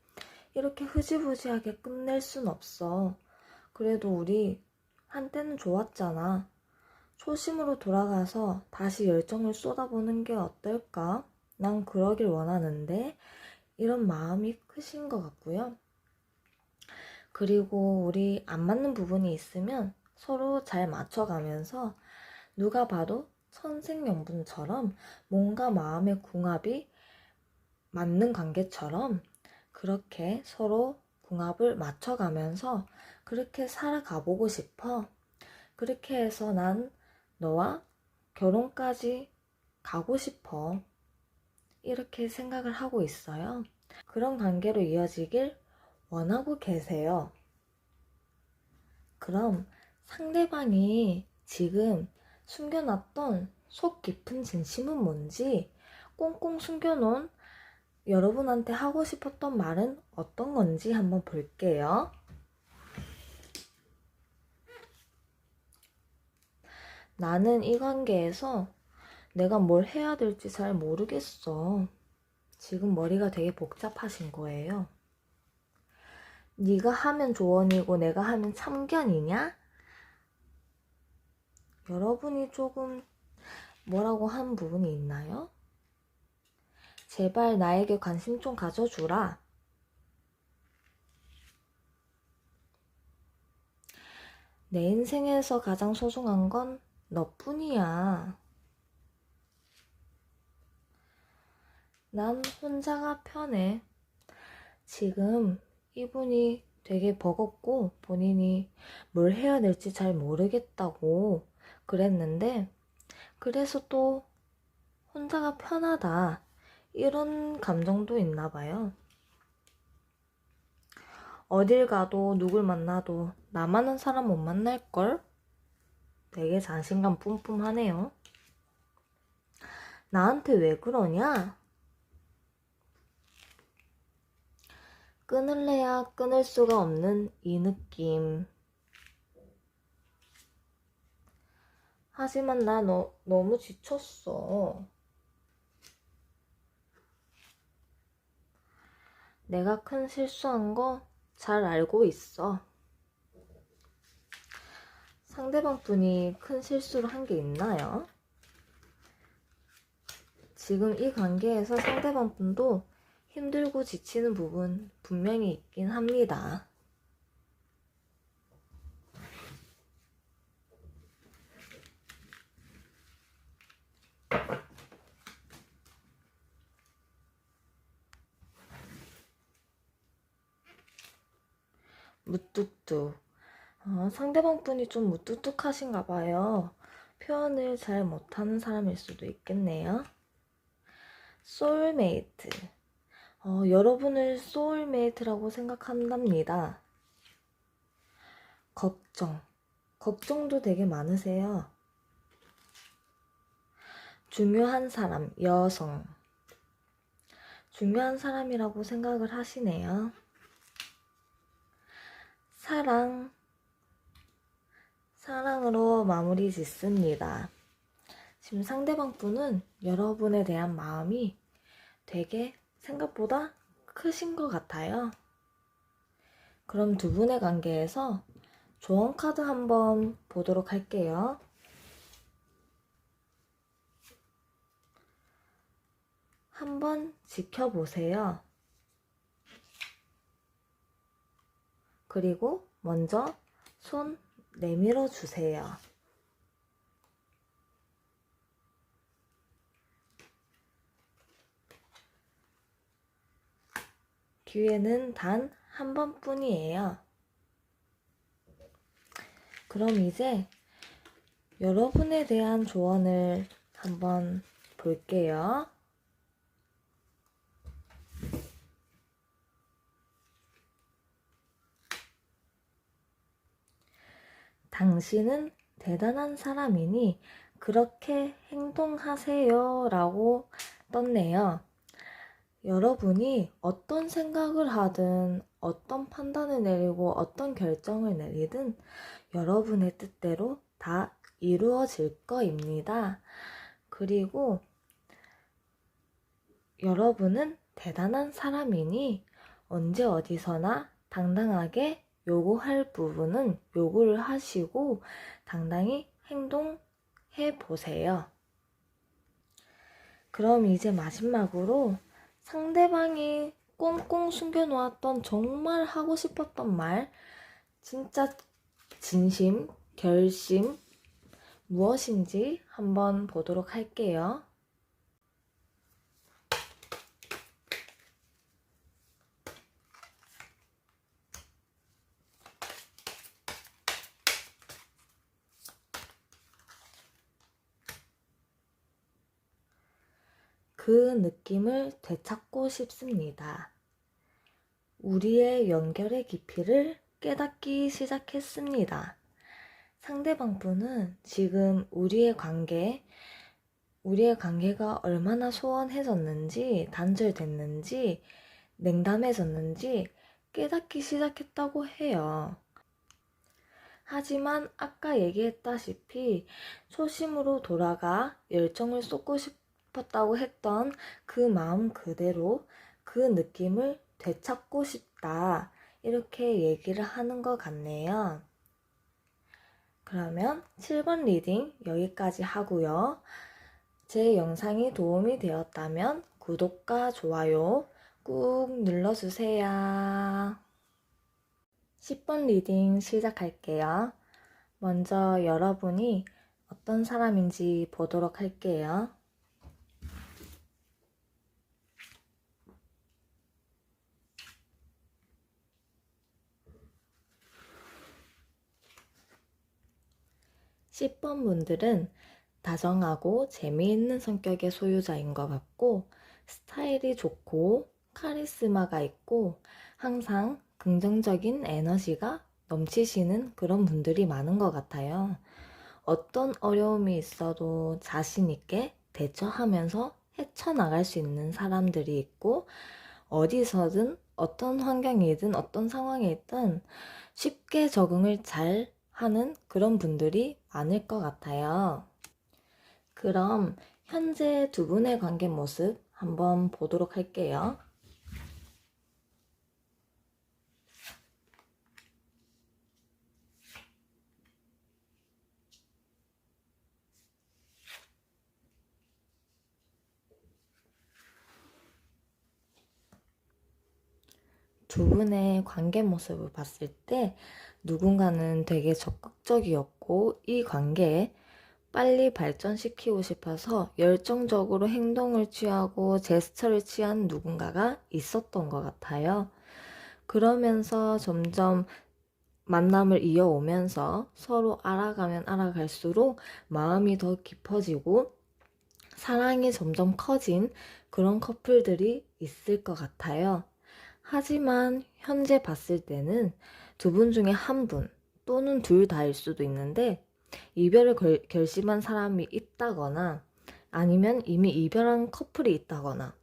이렇게 흐지부지하게 끝낼 순 없어. 그래도 우리 한때는 좋았잖아. 초심으로 돌아가서 다시 열정을 쏟아보는 게 어떨까? 난 그러길 원하는데 이런 마음이 크신 것 같고요. 그리고 우리 안 맞는 부분이 있으면 서로 잘 맞춰가면서 누가 봐도 천생연분처럼 뭔가 마음의 궁합이 맞는 관계처럼 그렇게 서로 궁합을 맞춰가면서 그렇게 살아가보고 싶어. 그렇게 해서 난 너와 결혼까지 가고 싶어. 이렇게 생각을 하고 있어요. 그런 관계로 이어지길 원하고 계세요. 그럼 상대방이 지금 숨겨놨던 속 깊은 진심은 뭔지 꽁꽁 숨겨놓은 여러분한테 하고 싶었던 말은 어떤 건지 한번 볼게요. 나는 이 관계에서 내가 뭘 해야 될지 잘 모르겠어. 지금 머리가 되게 복잡하신 거예요. 네가 하면 조언이고 내가 하면 참견이냐? 여러분이 조금 뭐라고 한 부분이 있나요? 제발 나에게 관심 좀 가져주라. 내 인생에서 가장 소중한 건 너뿐이야. 난 혼자가 편해. 지금 이분이 되게 버겁고 본인이 뭘 해야 될지 잘 모르겠다고 그랬는데 그래서 또 혼자가 편하다 이런 감정도 있나 봐요. 어딜 가도 누굴 만나도 나만한 사람 못 만날걸? 되게 자신감 뿜뿜하네요. 나한테 왜 그러냐? 끊을래야 끊을 수가 없는 이 느낌. 하지만 나 너무 지쳤어. 내가 큰 실수한 거 잘 알고 있어. 상대방 분이 큰 실수를 한 게 있나요? 지금 이 관계에서 상대방 분도 힘들고 지치는 부분 분명히 있긴 합니다. 무뚝뚝. 상대방 분이 좀 무뚝뚝하신가 봐요. 표현을 잘 못하는 사람일 수도 있겠네요. 소울메이트. 여러분을 소울메이트라고 생각한답니다. 걱정도 되게 많으세요. 중요한 사람, 여성. 중요한 사람이라고 생각을 하시네요. 사랑으로 마무리 짓습니다. 지금 상대방 분은 여러분에 대한 마음이 되게 생각보다 크신 것 같아요. 그럼 두 분의 관계에서 조언 카드 한번 보도록 할게요. 한번 지켜보세요. 그리고 먼저 손 내밀어 주세요. 기회는 단 한 번뿐이에요. 그럼 이제 여러분에 대한 조언을 한번 볼게요. 당신은 대단한 사람이니 그렇게 행동하세요 라고 떴네요. 여러분이 어떤 생각을 하든 어떤 판단을 내리고 어떤 결정을 내리든 여러분의 뜻대로 다 이루어질 거입니다. 그리고 여러분은 대단한 사람이니 언제 어디서나 당당하게 요구할 부분은 요구를 하시고 당당히 행동해 보세요. 그럼 이제 마지막으로 상대방이 꽁꽁 숨겨놓았던 정말 하고 싶었던 말, 진짜 진심, 결심, 무엇인지 한번 보도록 할게요. 그 느낌을 되찾고 싶습니다. 우리의 연결의 깊이를 깨닫기 시작했습니다. 상대방 분은 지금 우리의 관계가 얼마나 소원해졌는지, 단절됐는지, 냉담해졌는지 깨닫기 시작했다고 해요. 하지만 아까 얘기했다시피 초심으로 돌아가 열정을 쏟고 싶었다고 했던 그 마음 그대로 그 느낌을 되찾고 싶다. 이렇게 얘기를 하는 것 같네요. 그러면 7번 리딩 여기까지 하고요. 제 영상이 도움이 되었다면 구독과 좋아요 꾹 눌러주세요. 10번 리딩 시작할게요. 먼저 여러분이 어떤 사람인지 보도록 할게요. (10번) 분들은 다정하고 재미있는 성격의 소유자인 것 같고 스타일이 좋고 카리스마가 있고 항상 긍정적인 에너지가 넘치시는 그런 분들이 많은 것 같아요. 어떤 어려움이 있어도 자신 있게 대처하면서 헤쳐나갈 수 있는 사람들이 있고 어디서든 어떤 환경이든 어떤 상황이든 쉽게 적응을 잘 하는 그런 분들이 많을 것 같아요. 그럼 현재 두 분의 관계 모습 한번 보도록 할게요. 두 분의 관계 모습을 봤을 때 누군가는 되게 적극적이었고 이 관계에 빨리 발전시키고 싶어서 열정적으로 행동을 취하고 제스처를 취한 누군가가 있었던 것 같아요. 그러면서 점점 만남을 이어오면서 서로 알아가면 알아갈수록 마음이 더 깊어지고 사랑이 점점 커진 그런 커플들이 있을 것 같아요. 하지만 현재 봤을 때는 두 분 중에 한 분 또는 둘 다일 수도 있는데 이별을 결심한 사람이 있다거나 아니면 이미 이별한 커플이 있다거나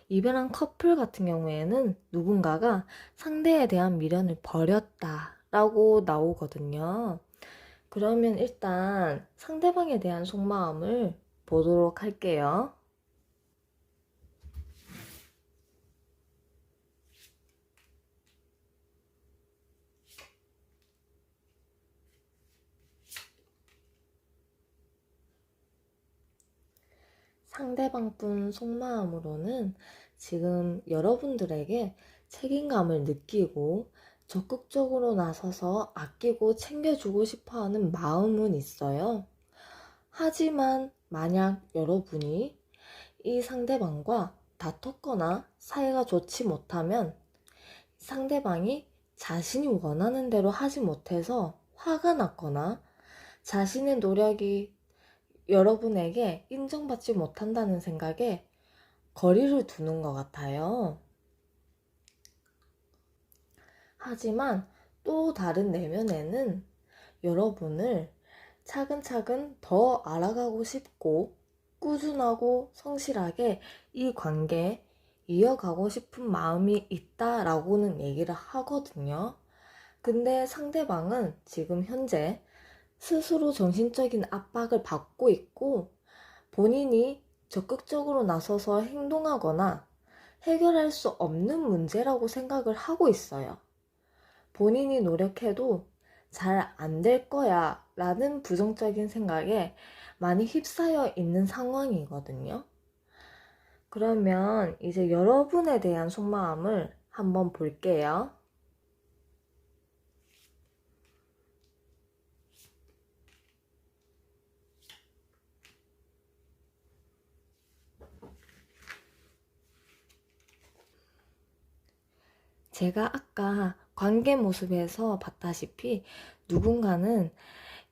이별한 커플 같은 경우에는 누군가가 상대에 대한 미련을 버렸다라고 나오거든요. 그러면 일단 상대방에 대한 속마음을 보도록 할게요. 상대방 분 속마음으로는 지금 여러분들에게 책임감을 느끼고 적극적으로 나서서 아끼고 챙겨주고 싶어 하는 마음은 있어요. 하지만 만약 여러분이 이 상대방과 다퉜거나 사이가 좋지 못하면 상대방이 자신이 원하는 대로 하지 못해서 화가 났거나 자신의 노력이 여러분에게 인정받지 못한다는 생각에 거리를 두는 것 같아요. 하지만 또 다른 내면에는 여러분을 차근차근 더 알아가고 싶고 꾸준하고 성실하게 이 관계에 이어가고 싶은 마음이 있다라고는 얘기를 하거든요. 근데 상대방은 지금 현재 스스로 정신적인 압박을 받고 있고 본인이 적극적으로 나서서 행동하거나 해결할 수 없는 문제라고 생각을 하고 있어요. 본인이 노력해도 잘 안 될 거야 라는 부정적인 생각에 많이 휩싸여 있는 상황이거든요. 그러면 이제 여러분에 대한 속마음을 한번 볼게요. 제가 아까 관계 모습에서 봤다시피 누군가는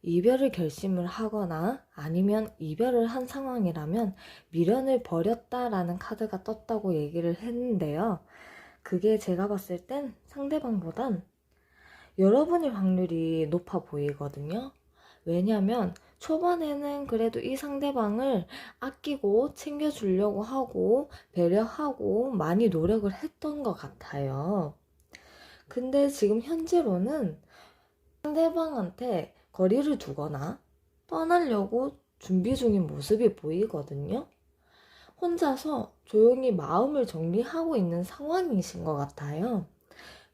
이별을 결심을 하거나 아니면 이별을 한 상황이라면 미련을 버렸다라는 카드가 떴다고 얘기를 했는데요. 그게 제가 봤을 땐 상대방보단 여러분일 확률이 높아 보이거든요. 왜냐면 초반에는 그래도 이 상대방을 아끼고 챙겨주려고 하고 배려하고 많이 노력을 했던 것 같아요. 근데 지금 현재로는 상대방한테 거리를 두거나 떠나려고 준비 중인 모습이 보이거든요. 혼자서 조용히 마음을 정리하고 있는 상황이신 것 같아요.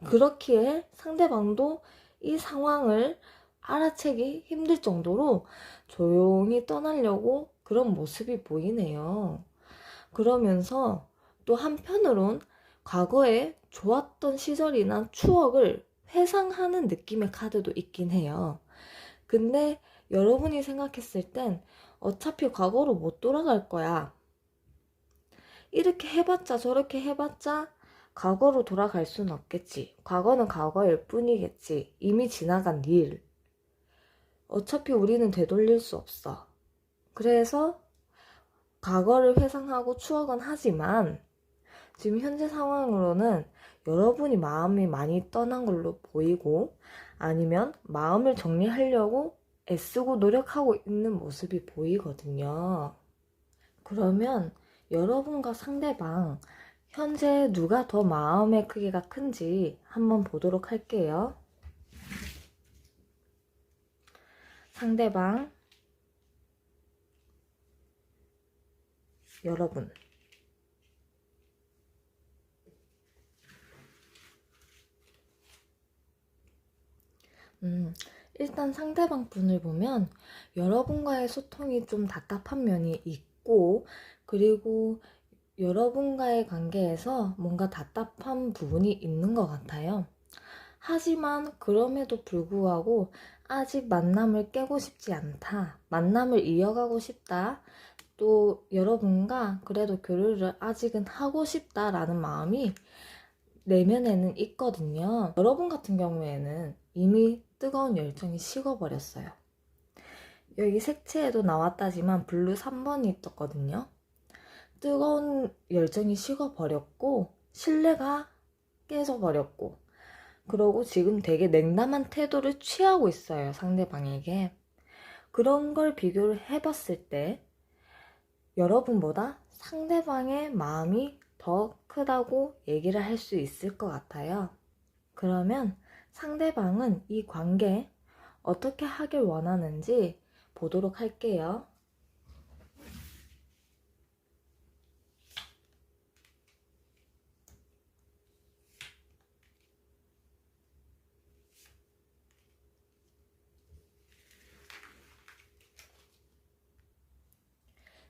그렇기에 상대방도 이 상황을 알아채기 힘들 정도로 조용히 떠나려고 그런 모습이 보이네요. 그러면서 또 한편으론 과거에 좋았던 시절이나 추억을 회상하는 느낌의 카드도 있긴 해요. 근데 여러분이 생각했을 땐 어차피 과거로 못 돌아갈 거야. 이렇게 해봤자 저렇게 해봤자 과거로 돌아갈 수는 없겠지. 과거는 과거일 뿐이겠지. 이미 지나간 일. 어차피 우리는 되돌릴 수 없어. 그래서 과거를 회상하고 추억은 하지만 지금 현재 상황으로는 여러분이 마음이 많이 떠난 걸로 보이고 아니면 마음을 정리하려고 애쓰고 노력하고 있는 모습이 보이거든요. 그러면 여러분과 상대방 현재 누가 더 마음의 크기가 큰지 한번 보도록 할게요. 상대방, 여러분. 일단 상대방 분을 보면 여러분과의 소통이 좀 답답한 면이 있고 그리고 여러분과의 관계에서 뭔가 답답한 부분이 있는 것 같아요. 하지만 그럼에도 불구하고 아직 만남을 깨고 싶지 않다. 만남을 이어가고 싶다. 또 여러분과 그래도 교류를 아직은 하고 싶다라는 마음이 내면에는 있거든요. 여러분 같은 경우에는 이미 뜨거운 열정이 식어버렸어요. 여기 색채에도 나왔다지만 블루 3번이 떴거든요. 뜨거운 열정이 식어버렸고 신뢰가 깨져버렸고 그러고 지금 되게 냉담한 태도를 취하고 있어요. 상대방에게. 그런 걸 비교를 해봤을 때 여러분보다 상대방의 마음이 더 크다고 얘기를 할 수 있을 것 같아요. 그러면 상대방은 이 관계 어떻게 하길 원하는지 보도록 할게요.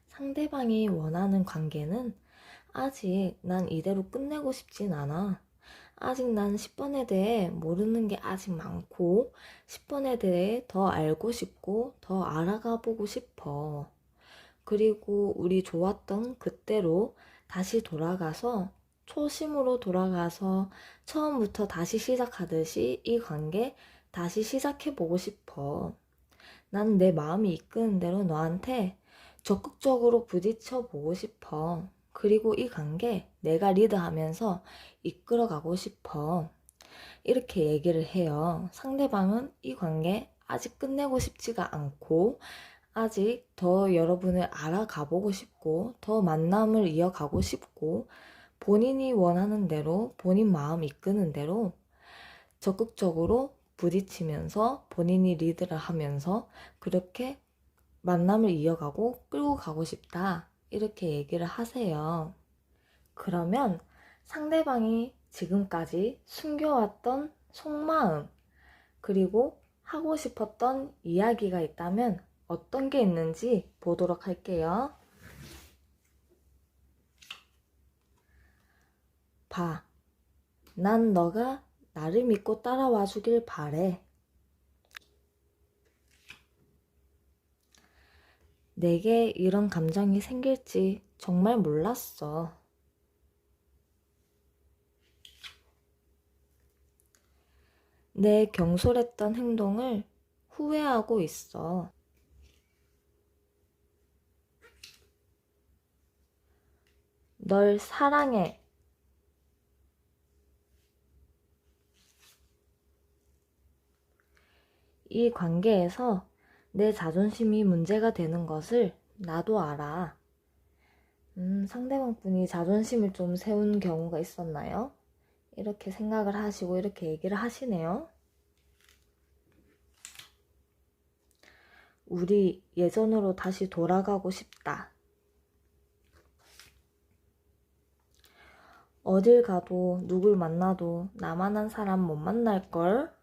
상대방이 원하는 관계는 아직 난 이대로 끝내고 싶진 않아. 아직 난 10번에 대해 모르는 게 아직 많고 10번에 대해 더 알고 싶고 더 알아가 보고 싶어. 그리고 우리 좋았던 그때로 다시 돌아가서 초심으로 돌아가서 처음부터 다시 시작하듯이 이 관계 다시 시작해보고 싶어. 난 내 마음이 이끄는 대로 너한테 적극적으로 부딪혀 보고 싶어. 그리고 이 관계 내가 리드하면서 이끌어가고 싶어. 이렇게 얘기를 해요. 상대방은 이 관계 아직 끝내고 싶지가 않고 아직 더 여러분을 알아가보고 싶고 더 만남을 이어가고 싶고 본인이 원하는 대로, 본인 마음 이끄는 대로 적극적으로 부딪히면서 본인이 리드를 하면서 그렇게 만남을 이어가고 끌고 가고 싶다. 이렇게 얘기를 하세요. 그러면 상대방이 지금까지 숨겨왔던 속마음, 그리고 하고 싶었던 이야기가 있다면 어떤 게 있는지 보도록 할게요. 봐. 난 너가 나를 믿고 따라와 주길 바래. 내게 이런 감정이 생길지 정말 몰랐어. 내 경솔했던 행동을 후회하고 있어. 널 사랑해. 이 관계에서 내 자존심이 문제가 되는 것을 나도 알아. 상대방 분이 자존심을 좀 세운 경우가 있었나요? 이렇게 생각을 하시고 이렇게 얘기를 하시네요. 우리 예전으로 다시 돌아가고 싶다. 어딜 가도 누굴 만나도 나만한 사람 못 만날걸?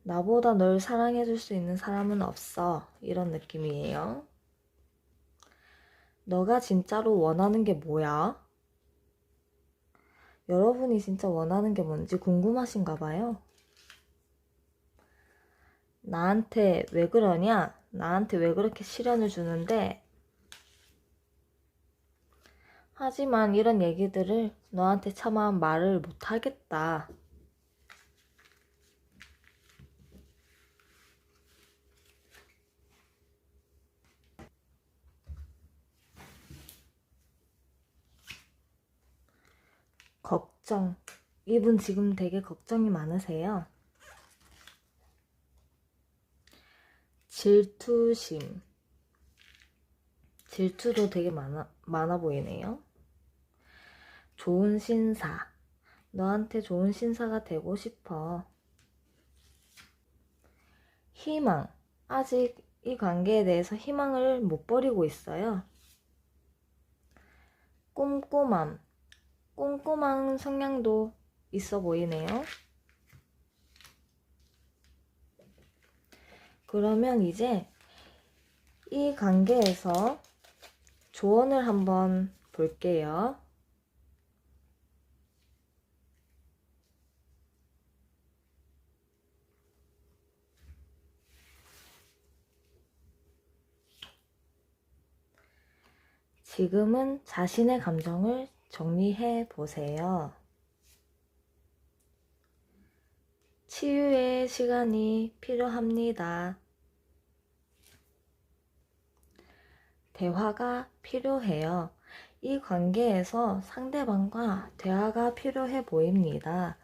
나보다 널 사랑해줄 수 있는 사람은 없어. 이런 느낌이에요. 너가 진짜로 원하는 게 뭐야? 여러분이 진짜 원하는 게 뭔지 궁금하신가 봐요. 나한테 왜 그러냐? 나한테 왜 그렇게 시련을 주는데? 하지만 이런 얘기들을 너한테 차마 말을 못 하겠다. 걱정. 이분 지금 되게 걱정이 많으세요. 질투심. 질투도 되게 많아 보이네요. 좋은 신사. 너한테 좋은 신사가 되고 싶어. 희망. 아직 이 관계에 대해서 희망을 못 버리고 있어요. 꼼꼼함. 꼼꼼한 성향도 있어 보이네요. 그러면 이제 이 관계에서 조언을 한번 볼게요. 지금은 자신의 감정을 정리해 보세요. 치유의 시간이 필요합니다. 대화가 필요해요. 이 관계에서 상대방과 대화가 필요해 보입니다.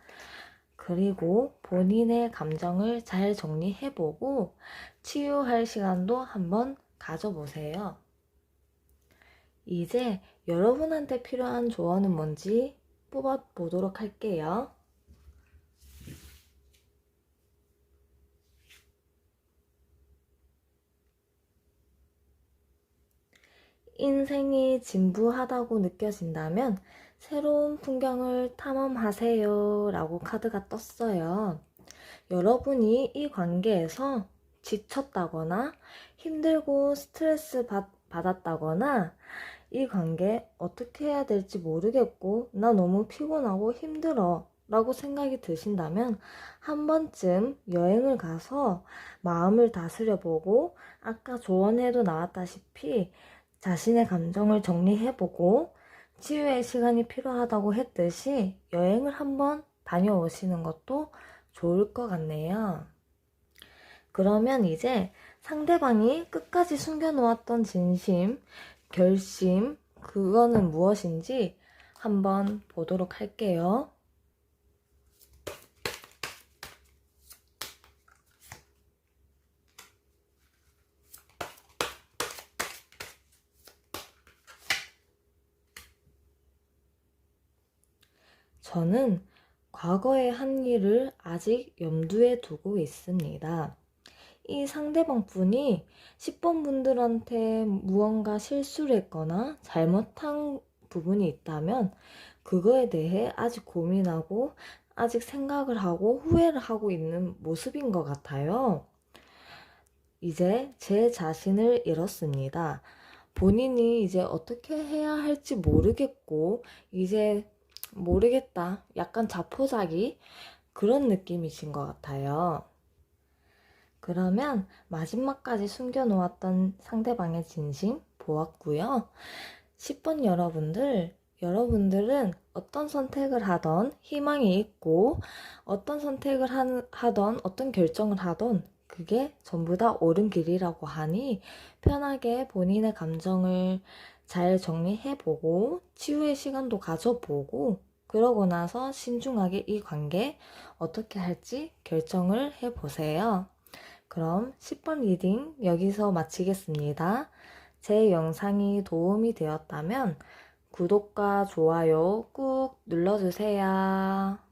그리고 본인의 감정을 잘 정리해보고 치유할 시간도 한번 가져보세요. 이제 여러분한테 필요한 조언은 뭔지 뽑아보도록 할게요. 인생이 진부하다고 느껴진다면 새로운 풍경을 탐험하세요 라고 카드가 떴어요. 여러분이 이 관계에서 지쳤다거나 힘들고 스트레스 받았다거나 이 관계 어떻게 해야 될지 모르겠고 나 너무 피곤하고 힘들어 라고 생각이 드신다면 한 번쯤 여행을 가서 마음을 다스려보고 아까 조언에도 나왔다시피 자신의 감정을 정리해보고 치유의 시간이 필요하다고 했듯이 여행을 한번 다녀오시는 것도 좋을 것 같네요. 그러면 이제 상대방이 끝까지 숨겨놓았던 진심, 결심, 그거는 무엇인지 한번 보도록 할게요. 저는 과거의 한 일을 아직 염두에 두고 있습니다. 이 상대방 분이 10번 분들한테 무언가 실수를 했거나 잘못한 부분이 있다면 그거에 대해 아직 고민하고 아직 생각을 하고 후회를 하고 있는 모습인 것 같아요. 이제 제 자신을 잃었습니다. 본인이 이제 어떻게 해야 할지 모르겠고, 이제 모르겠다. 약간 자포자기 그런 느낌이신 것 같아요. 그러면 마지막까지 숨겨놓았던 상대방의 진심 보았고요. 10번 여러분들은 어떤 선택을 하던 희망이 있고, 어떤 선택을 하던, 어떤 결정을 하던, 그게 전부 다 옳은 길이라고 하니, 편하게 본인의 감정을 잘 정리해보고, 치유의 시간도 가져보고, 그러고 나서 신중하게 이 관계 어떻게 할지 결정을 해보세요. 그럼 10번 리딩 여기서 마치겠습니다. 제 영상이 도움이 되었다면 구독과 좋아요 꾹 눌러주세요.